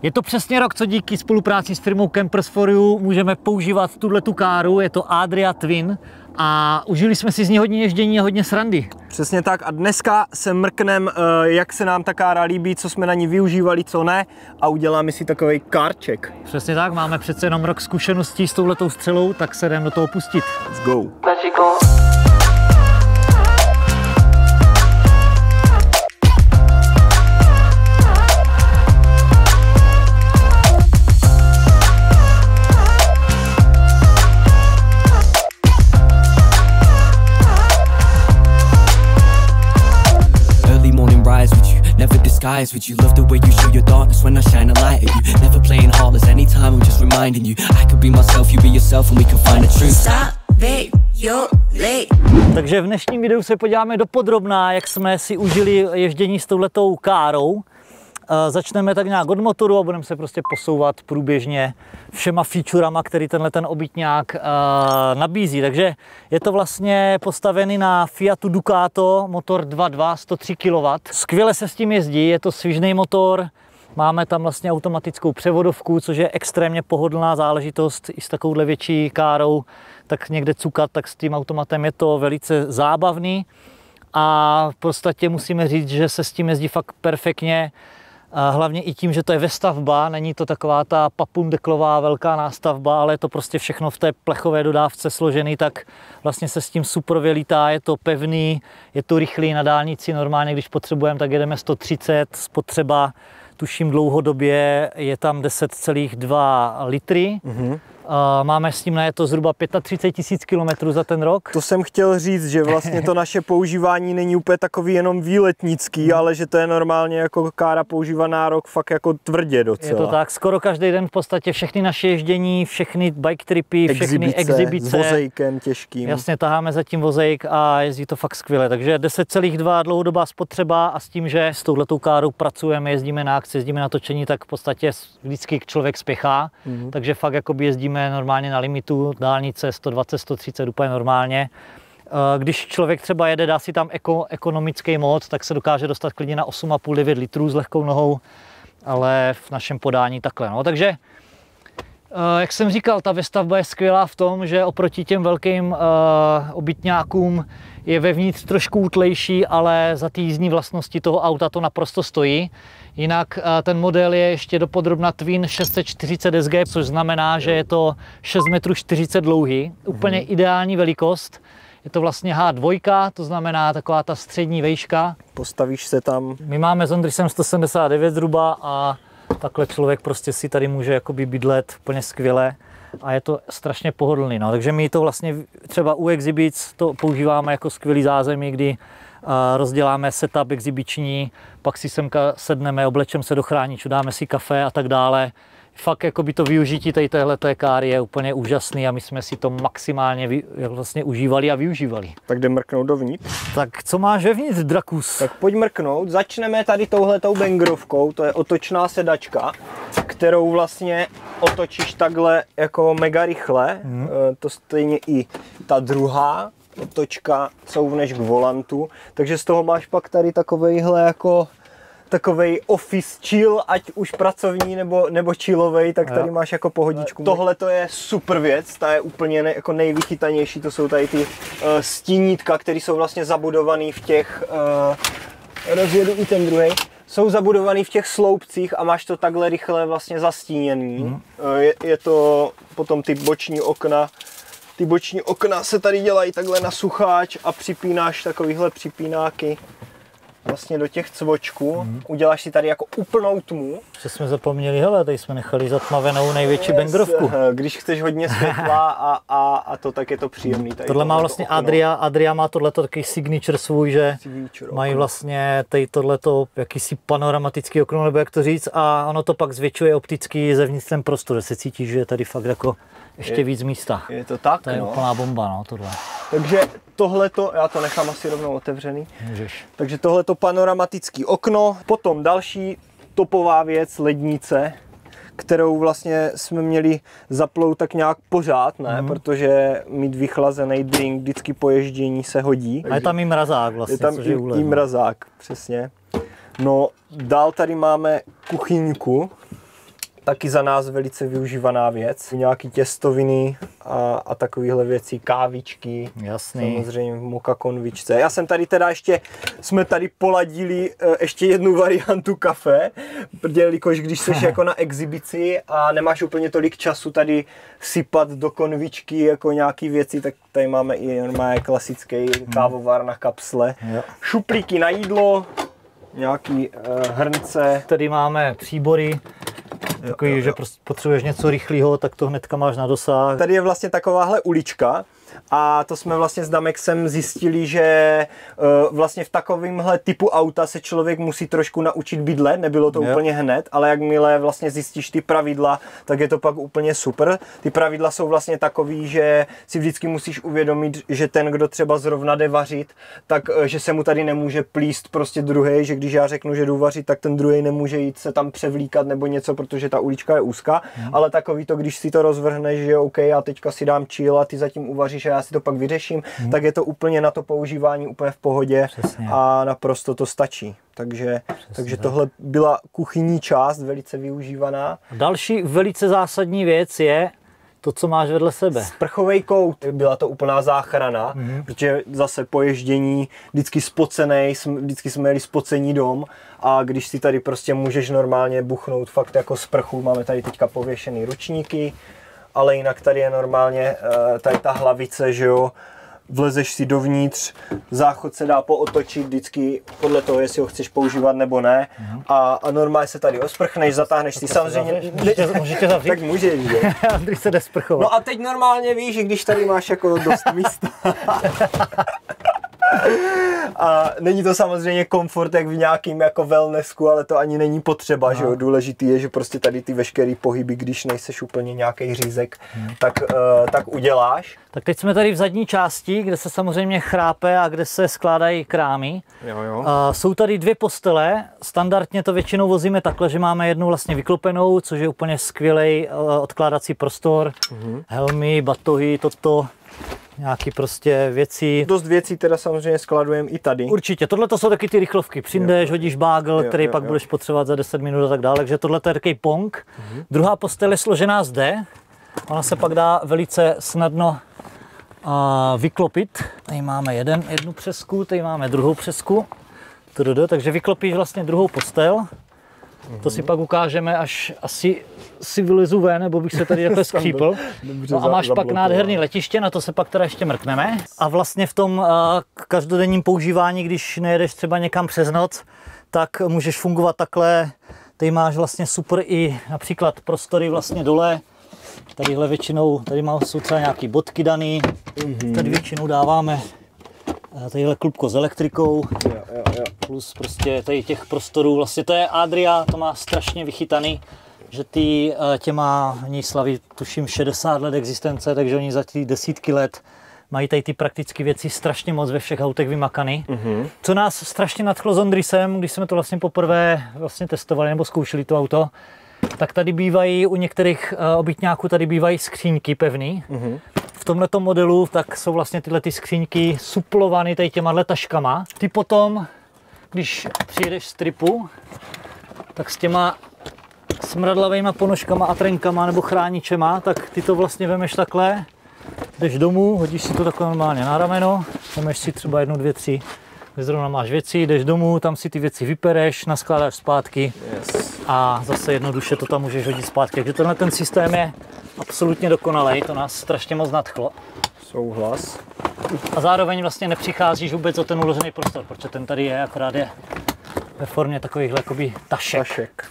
Je to přesně rok, co díky spolupráci s firmou Campers for You můžeme používat tuhletu káru, je to Adria Twin a užili jsme si z ní hodně ježdění a hodně srandy. Přesně tak a dneska se mrknem, jak se nám ta kára líbí, co jsme na ní využívali, co ne a uděláme si takový kárček. Přesně tak, máme přece jenom rok zkušeností s touhletou střelou, tak se jdeme do toho pustit. Let's go. With you, love the way you show your darkness when I shine a light at you. Never playing heartless anytime, I'm just reminding you I could be myself, you be yourself, and we can find a truth. Stop, babe, you're late. Takže v dnešním videu se podíváme dopodrobná, jak jsme si užili ježdění s touhletou károu. Začneme tak nějak od motoru a budeme se prostě posouvat průběžně všema featurama, který tenhle ten obytňák nabízí. Takže je to vlastně postavený na Fiatu Ducato, motor 2.2, 103 kW. Skvěle se s tím jezdí, je to svižný motor, máme tam vlastně automatickou převodovku, což je extrémně pohodlná záležitost i s takovouhle větší károu, tak někde cukat, tak s tím automatem je to velice zábavný a v podstatě musíme říct, že se s tím jezdí fakt perfektně. A hlavně i tím, že to je vestavba, není to taková ta papundeklová velká nástavba, ale je to prostě všechno v té plechové dodávce složený, tak vlastně se s tím super vylítá, je to pevný, je to rychlý na dálnici, normálně když potřebujeme, tak jedeme 130, spotřeba tuším dlouhodobě je tam 10,2 litry. Máme s tím najeto zhruba 35 000 km za ten rok. To jsem chtěl říct, že vlastně to naše používání není úplně takový jenom výletnický, ale že to je normálně jako kára používaná rok fakt jako tvrdě docela. Je to tak, skoro každý den v podstatě všechny naše ježdění, všechny bike tripy, všechny exibice. S vozejkem těžkým. Jasně, taháme zatím vozejk a jezdí to fakt skvěle. Takže 10,2 dlouhodobá spotřeba a s tím, že s touhletou károu pracujeme, jezdíme na akci, jezdíme na točení, tak v podstatě vždycky člověk spěchá. Takže fakt jakoby jezdíme normálně na limitu, dálnice 120, 130 úplně normálně. Když člověk třeba jede, dá si tam ekonomický mod, tak se dokáže dostat klidně na 8,5-9 litrů s lehkou nohou, ale v našem podání takhle. No. Takže, jak jsem říkal, ta vestavba je skvělá v tom, že oproti těm velkým obytňákům je vevnitř trošku útlejší, ale za ty jízdní vlastnosti toho auta to naprosto stojí. Jinak ten model je ještě dopodrobna Twin 640 SG, což znamená, že je to 6,40 m dlouhý. Úplně ideální velikost. Je to vlastně H2, to znamená taková ta střední vejška. Postavíš se tam. My máme s Ondrysem 179 zhruba a takhle člověk prostě si tady může jakoby bydlet úplně skvěle. A je to strašně pohodlný. No. Takže my to vlastně třeba u Exhibits to používáme jako skvělý zázemí, kdy rozděláme setup exibiční, pak si semka sedneme, oblečeme se do chráničů, dáme si kafe a tak dále. Fakt jakoby to využití téhleté káry je úplně úžasný a my jsme si to maximálně vlastně užívali a využívali. Tak jdeme mrknout dovnitř. Tak co máš vevnitř, Drakus? Tak pojď mrknout. Začneme tady touhletou bangrovkou, to je otočná sedačka, kterou vlastně otočíš takhle jako mega rychle. To stejně i ta druhá otočka couvneš k volantu, takže z toho máš pak tady takovejhle jako takovej office chill, ať už pracovní nebo chillovej, tak tady máš jako pohodičku. Tohle to je super věc, ta je úplně jako nejvychytanější, to jsou tady ty stínítka, které jsou vlastně zabudované v těch, rozjedu i ten druhý, jsou zabudovaný v těch sloupcích a máš to takhle rychle vlastně zastíněný. Je to potom ty boční okna. Ty boční okna se tady dělají takhle na sucháč a připínáš takovýhle připínáky vlastně do těch cvočků. Uděláš si tady jako úplnou tmu. Že jsme zapomněli, hele, tady jsme nechali zatmavenou největší bangrovku. Když chceš hodně světla a to, tak je to příjemný. Tady tohle má vlastně Adria má tohleto takový signature svůj, že mají vlastně tohleto jakýsi panoramatický okno, nebo jak to říct, a ono to pak zvětšuje opticky zevnitř ten prostor, že se cítí, že je tady fakt jako ještě víc místa. Je to tak, to je úplná bomba, no, tohle. Takže tohleto, já to nechám asi rovnou otevřený. Můžeš. Takže tohleto panoramatický okno. Potom další topová věc, lednice, kterou vlastně jsme měli zaplout tak nějak pořád, ne? Protože mít vychlazený drink vždycky po ježdění se hodí. A je tam i mrazák vlastně, je tam což je úlet, i mrazák, přesně. No, dál tady máme kuchyňku. taky za nás velice využívaná věc. Nějaký těstoviny a takovéhle věci, kávičky. Jasný. Samozřejmě v moka konvičce. Já jsem tady teda jsme tady poladili ještě jednu variantu kafe, jelikož když jsi jako na exibici a nemáš úplně tolik času tady sypat do konvičky jako nějaký věci, tak tady máme i normálně klasický kávovar na kapsle. Jo. Šuplíky na jídlo, nějaký hrnce. Tady máme příbory, takový, že prostě potřebuješ něco rychlého, tak to hnedka máš na dosah. Tady je vlastně takováhle ulička a to jsme vlastně s Damexem zjistili, že vlastně v takovémhle typu auta se člověk musí trošku naučit bydlet, nebylo to úplně hned, ale jakmile vlastně zjistíš ty pravidla, tak je to pak úplně super. Ty pravidla jsou vlastně takový, že si vždycky musíš uvědomit, že ten, kdo třeba zrovna jde vařit, tak že se mu tady nemůže plíst prostě druhý, že když já řeknu, že jdu vařit, tak ten druhý nemůže jít se tam převlíkat nebo něco, protože ta ulička je úzká, ale takový to, když si to rozvrhneš, že OK, já teďka si dám chill a ty zatím uvaříš a já si to pak vyřeším, tak je to úplně na to používání úplně v pohodě. Přesně. A naprosto to stačí. Takže tohle byla kuchyní část velice využívaná. Další velice zásadní věc je to, co máš vedle sebe. Sprchovej kout, byla to úplná záchrana, protože zase po ježdění vždycky spocenej, vždycky jsme jeli spocení dom a když si tady prostě můžeš normálně buchnout fakt jako sprchu, máme tady teďka pověšený ručníky, ale jinak tady je normálně tady ta hlavice, že jo, vlezeš si dovnitř, záchod se dá pootočit vždycky podle toho, jestli ho chceš používat nebo ne a normálně se tady osprchneš, zatáhneš si samozřejmě. Můžete zavřít? Tak můžeš, jo. Andrej se jde sprchovat. No a teď normálně víš, že když tady máš jako dost místa. A není to samozřejmě komfort jak v nějakým jako wellnessku, ale to ani není potřeba, že jo. Důležitý je, že prostě tady ty veškerý pohyby, když nejseš úplně nějaký řízek, tak uděláš. Tak teď jsme tady v zadní části, kde se samozřejmě chrápe a kde se skládají krámy. Jo. Jsou tady dvě postele, standardně to většinou vozíme takhle, že máme jednu vlastně vyklopenou, což je úplně skvělý odkládací prostor, helmy, batohy, toto. Nějaký prostě věci. Dost věcí teda samozřejmě skladujeme i tady. Určitě, tohle to jsou taky ty rychlovky. Přijdeš, hodíš bágl, který pak budeš potřebovat za 10 minut a tak dále. Takže tohle je takový pong. Druhá postel je složená zde. Ona se pak dá velice snadno vyklopit. Tady máme jednu přesku, tady máme druhou přesku. Takže vyklopíš vlastně druhou postel. To si pak ukážeme, až asi si vylezu ven, nebo bych se tady takhle skřípl. No a máš pak nádherný letiště, na to se pak teda ještě mrkneme. A vlastně v tom každodenním používání, když nejedeš třeba někam přes noc, tak můžeš fungovat takhle. Tady máš vlastně super i například prostory vlastně dole. Tadyhle většinou, jsou třeba nějaký bodky daný. Tady většinou dáváme tadyhle klubko s elektrikou. Plus prostě tady těch prostorů, vlastně to je Adria, to má strašně vychytaný, že těma ní slaví tuším 60 let existence, takže oni za ty desítky let mají tady ty praktické věci strašně moc ve všech autech vymakaný. Co nás strašně nadchlo s Ondrisem, když jsme to vlastně poprvé vlastně testovali nebo zkoušeli to auto, tak tady bývají u některých obytňáků tady bývají skříňky pevný. V tomhletom modelu tak jsou vlastně tyhle ty skříňky suplované tady těma taškama. Ty potom, když přijedeš z tripu, tak s těma smradlavejma ponožkama a trenkama nebo chráničema, tak ty to vlastně vemeš takhle, jdeš domů, hodíš si to takhle normálně na rameno, vemeš si třeba 1, 2, 3, kde zrovna máš věci, jdeš domů, tam si ty věci vypereš, naskládáš zpátky a zase jednoduše to tam můžeš hodit zpátky. Takže tenhle ten systém je absolutně dokonalý, to nás strašně moc nadchlo. Souhlas. A zároveň vlastně nepřicházíš vůbec o ten uložený prostor, protože ten tady je, akorát je ve formě takovýchhle jakoby tašek.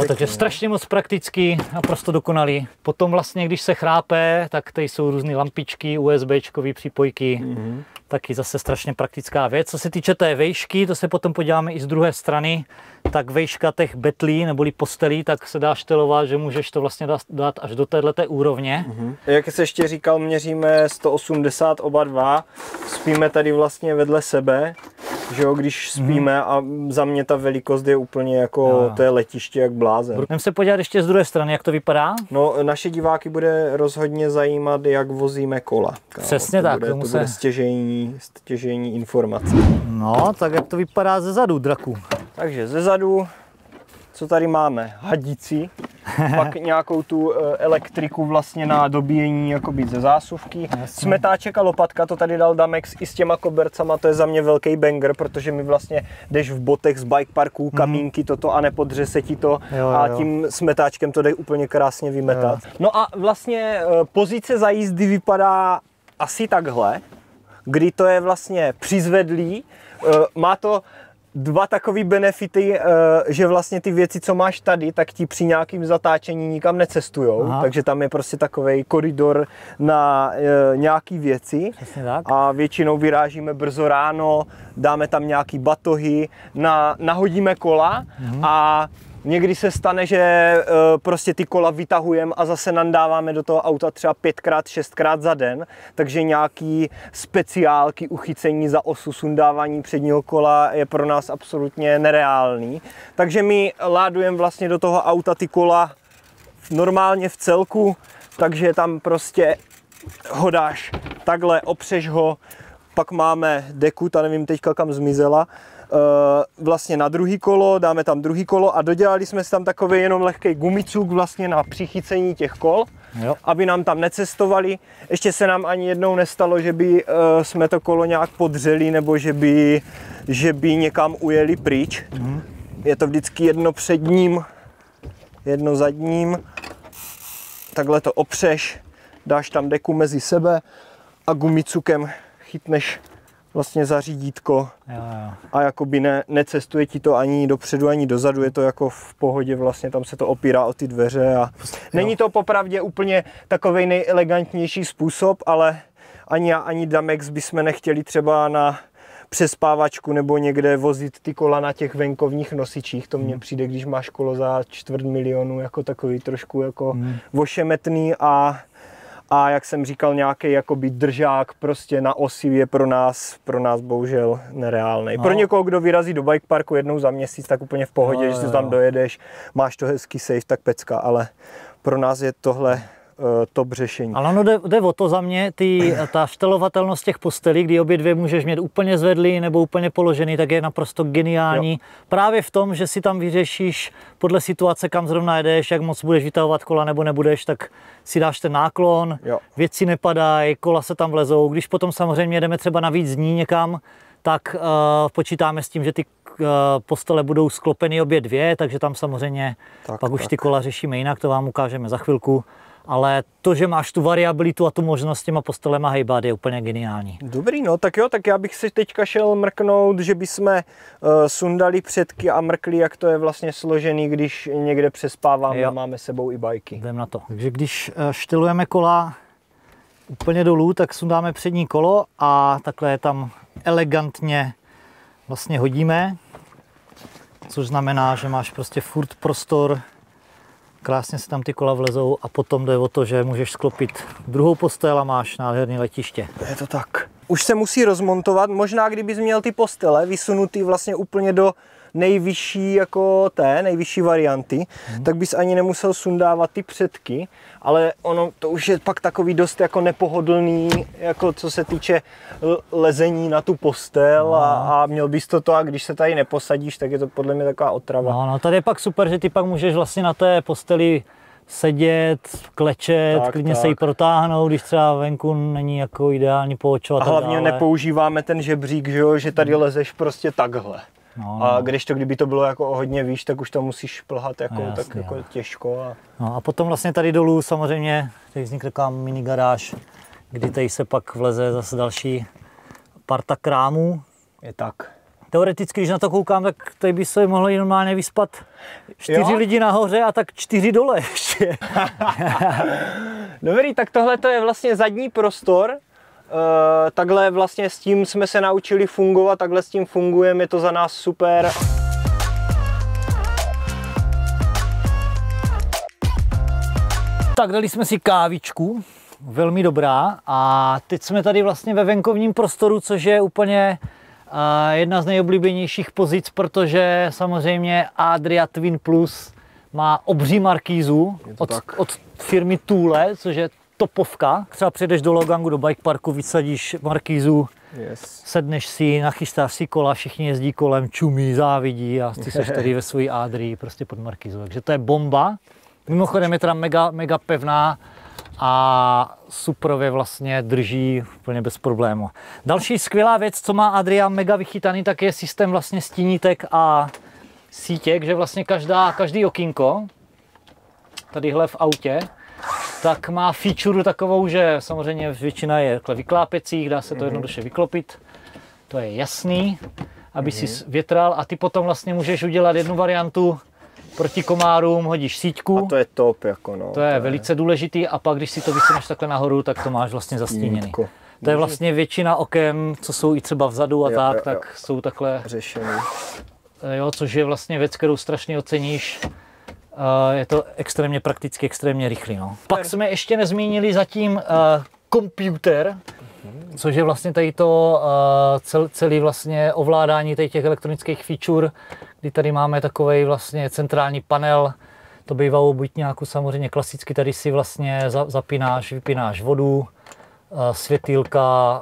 Takže strašně moc praktický, naprosto dokonalý. Potom vlastně, když se chrápe, tak tady jsou různé lampičky, USB-čkové přípojky. Taky zase strašně praktická věc. Co se týče té vejšky, to se potom podíváme i z druhé strany, tak vejška těch betlí neboli postelí, tak se dá štelovat, že můžeš to vlastně dát až do téhleté úrovně. Jak jsi ještě říkal, měříme 180 oba dva, spíme tady vlastně vedle sebe, že jo, když spíme a za mě ta velikost je úplně jako to je letiště jak blázen. Budeme se podívat ještě z druhé strany, jak to vypadá? No, naše diváky bude rozhodně zajímat, jak vozíme kola. Přesně tak. To bude stěžejní informace. No, tak jak to vypadá ze zadu, draku? Takže ze zadu co tady máme? Hadici, pak nějakou tu elektriku vlastně na dobíjení jakoby ze zásuvky. Smetáček a lopatka, to tady dal Damex i s těma kobercama, to je za mě velký banger, protože mi vlastně jdeš v botech z bike parků, kamínky, toto a nepodře se ti to a tím smetáčkem to jde úplně krásně vymetat. No a vlastně pozice za jízdy vypadá asi takhle, kdy to je vlastně přizvedlý, má to dva takový benefity, že vlastně ty věci, co máš tady, tak ti při nějakým zatáčení nikam necestujou, takže tam je prostě takovej koridor na nějaký věci a většinou vyrážíme brzo ráno, dáme tam nějaký batohy, nahodíme kola a někdy se stane, že prostě ty kola vytahujeme a zase nandáváme do toho auta třeba 5x, 6x za den, takže nějaký speciálky, uchycení za osu, sundávání předního kola je pro nás absolutně nereálný. Takže my ládujeme vlastně do toho auta ty kola normálně v celku, takže tam prostě ho dáš takhle, opřeš ho, pak máme deku, ta nevím teďka kam zmizela, vlastně na druhý kolo, dáme tam druhý kolo a dodělali jsme si tam takový jenom lehký gumicuk vlastně na přichycení těch kol, aby nám tam necestovali. Ještě se nám ani jednou nestalo, že by jsme to kolo nějak podřeli nebo že by někam ujeli pryč. Je to vždycky jedno předním, jedno zadním. Takhle to opřeš, dáš tam deku mezi sebe a gumicukem chytneš vlastně za řídítko a jakoby necestuje ti to ani dopředu, ani dozadu, je to jako v pohodě, vlastně tam se to opírá o ty dveře a není to popravdě úplně takovej nejelegantnější způsob, ale ani já, ani Damex bychom nechtěli třeba na přespávačku nebo někde vozit ty kola na těch venkovních nosičích, to mně přijde, když máš kolo za 250 000, jako takový trošku jako ošemetný a jak jsem říkal, nějaký jakoby držák prostě na osi je pro nás bohužel nereálný. Pro někoho, kdo vyrazí do bike parku jednou za měsíc, tak úplně v pohodě, že si tam dojedeš, máš to hezký safe, tak pecka, ale pro nás je tohle top řešení. Ale ono jde o to za mě, ta štelovatelnost těch postelí, kdy obě dvě můžeš mít úplně zvedlý nebo úplně položený, tak je naprosto geniální. Právě v tom, že si tam vyřešíš podle situace, kam zrovna jedeš, jak moc budeš vytahovat kola nebo nebudeš, tak si dáš ten náklon, věci nepadají, kola se tam vlezou. Když potom samozřejmě jdeme třeba na víc dní někam, tak počítáme s tím, že ty postele budou sklopeny obě dvě, takže tam samozřejmě pak už ty kola řešíme jinak, to vám ukážeme za chvilku. Ale to, že máš tu variabilitu a tu možnost s těma postelema hejbat, je úplně geniální. Dobrý, no tak jo, tak já bych si teďka šel mrknout, že bychom sundali předky a mrkli, jak to je vlastně složený, když někde přespáváme a máme sebou i bajky. Jdem na to. Takže když štelujeme kola úplně dolů, tak sundáme přední kolo a takhle je tam elegantně vlastně hodíme, což znamená, že máš prostě furt prostor, krásně se tam ty kola vlezou a potom jde o to, že můžeš sklopit druhou postel a máš nádherné letiště. Je to tak. Už se musí rozmontovat, možná kdybys měl ty postele vysunutý vlastně úplně do nejvyšší jako nejvyšší varianty, tak bys ani nemusel sundávat ty předky, ale ono to už je pak takový dost jako nepohodlný, jako co se týče lezení na tu postel a měl bys to a když se tady neposadíš, tak je to podle mě taková otrava. No, tady je pak super, že ty pak můžeš vlastně na té posteli sedět, klečet, klidně se jí protáhnout, když třeba venku není jako ideální poučovat. A hlavně nepoužíváme ten žebřík, že tady lezeš prostě takhle. A když to, kdyby to bylo jako hodně výš, tak už to musíš šplhat jako, tak jako těžko. A potom vlastně tady dolů samozřejmě tady vznikne taková mini garáž, kdy tady se pak vleze zase další parta krámů. Je tak. Teoreticky, když na to koukám, tak tady by se mohlo normálně vyspat 4 lidi nahoře a tak 4 dole ještě. Dobrý, tak tohle to je vlastně zadní prostor. Takhle vlastně s tím jsme se naučili fungovat, takhle s tím fungujeme, je to za nás super. Tak dali jsme si kávičku, velmi dobrá, a teď jsme tady vlastně ve venkovním prostoru, což je úplně jedna z nejoblíbenějších pozic, protože samozřejmě Adria Twin Plus má obří markízu od firmy Thule, což je topovka. Třeba přijdeš do Logangu, do bike parku, vysadíš markízu Yes. Sedneš si, nachystáš si kola, všichni jezdí kolem, čumí, závidí a ty seš tady ve svojí Adrii prostě pod markizou. Takže to je bomba. Mimochodem je teda mega pevná a suprově vlastně drží úplně bez problému. Další skvělá věc, co má Adria mega vychytaný, tak je systém vlastně stínítek a sítěk, že vlastně každý okýnko tadyhle v autě, tak má feature takovou, že samozřejmě většina je vyklápěcích, dá se to jednoduše vyklopit, to je jasný, aby si větral a ty potom vlastně můžeš udělat jednu variantu proti komárům, hodíš síťku. A to je top, jako no. To je velice důležitý a pak, když si to vysuneš takhle nahoru, tak to máš vlastně zastíněný. To je vlastně většina oken, co jsou i třeba vzadu a tak jsou takhle řešený. Jo, což je vlastně věc, kterou strašně oceníš. Je to extrémně prakticky, extrémně rychlý. No. Pak jsme ještě nezmínili zatím počítač, což je vlastně tady to celý vlastně ovládání těch elektronických feature, kdy tady máme takovej vlastně centrální panel. To bývalo buď nějakou samozřejmě klasicky, tady si vlastně zapínáš, vypínáš vodu, světýlka,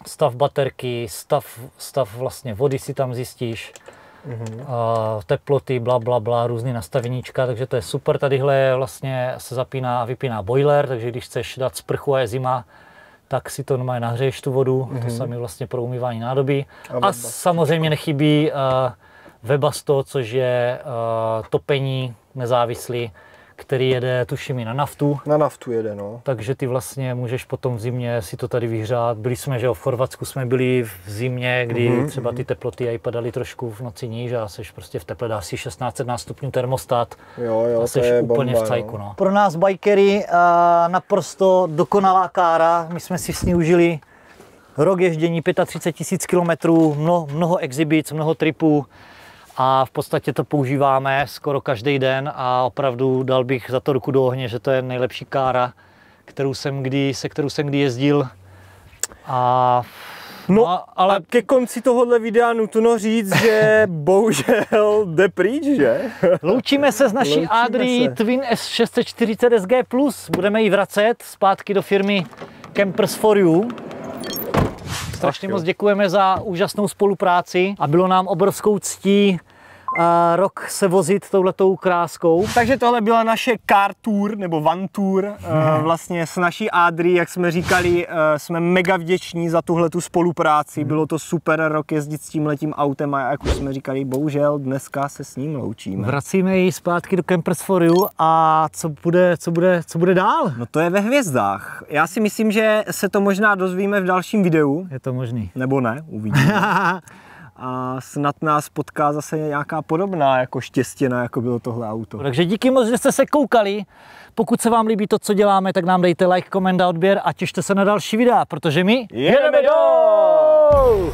stav baterky, stav vlastně vody si tam zjistíš, teploty, bla, různý nastaveníčka, takže to je super. Tadyhle vlastně se zapíná a vypíná boiler, takže když chceš dát sprchu a je zima, tak si to normálně nahřeješ tu vodu, to samé vlastně pro umývání nádobí. A samozřejmě nechybí Webasto, což je topení nezávislý, který jede tuším i na naftu. Na naftu jede, no. Takže ty vlastně můžeš potom v zimě si to tady vyhřát. Byli jsme, že v Chorvatsku jsme byli v zimě, kdy třeba ty teploty aj padaly trošku v noci níž a seš prostě v teple, dáš si 16-17 stupňů termostat a seš úplně v cajku. No. Pro nás bikery naprosto dokonalá kára. My jsme si s ní užili rok ježdění, 35 000 kilometrů, mnoho exhibit, mnoho tripů. A v podstatě to používáme skoro každý den a opravdu dal bych za to ruku do ohně, že to je nejlepší kára, se kterou jsem kdy jezdil. Ale ke konci tohohle videa nutno říct, že bohužel jde pryč, že? Loučíme se s naší Adrii Twin S640 SG+. Budeme ji vracet zpátky do firmy Campers for You. Strašně moc děkujeme za úžasnou spolupráci a bylo nám obrovskou ctí rok se vozit touhletou kráskou. Takže tohle byla naše car tour, nebo van tour, vlastně s naší Adrii, jak jsme říkali, jsme mega vděční za tuhletu spolupráci, bylo to super rok jezdit s tímhletím autem a jak už jsme říkali, bohužel dneska se s ním loučíme. Vracíme ji zpátky do Campers for You a co bude dál? No to je ve hvězdách. Já si myslím, že se to možná dozvíme v dalším videu. Je to možný. Nebo ne, uvidíme. A snad nás potká zase nějaká podobná jako štěstěna, jako bylo tohle auto. Takže díky moc, že jste se koukali. Pokud se vám líbí to, co děláme, tak nám dejte like, koment a odběr a těšte se na další videa, protože my jedeme dolů!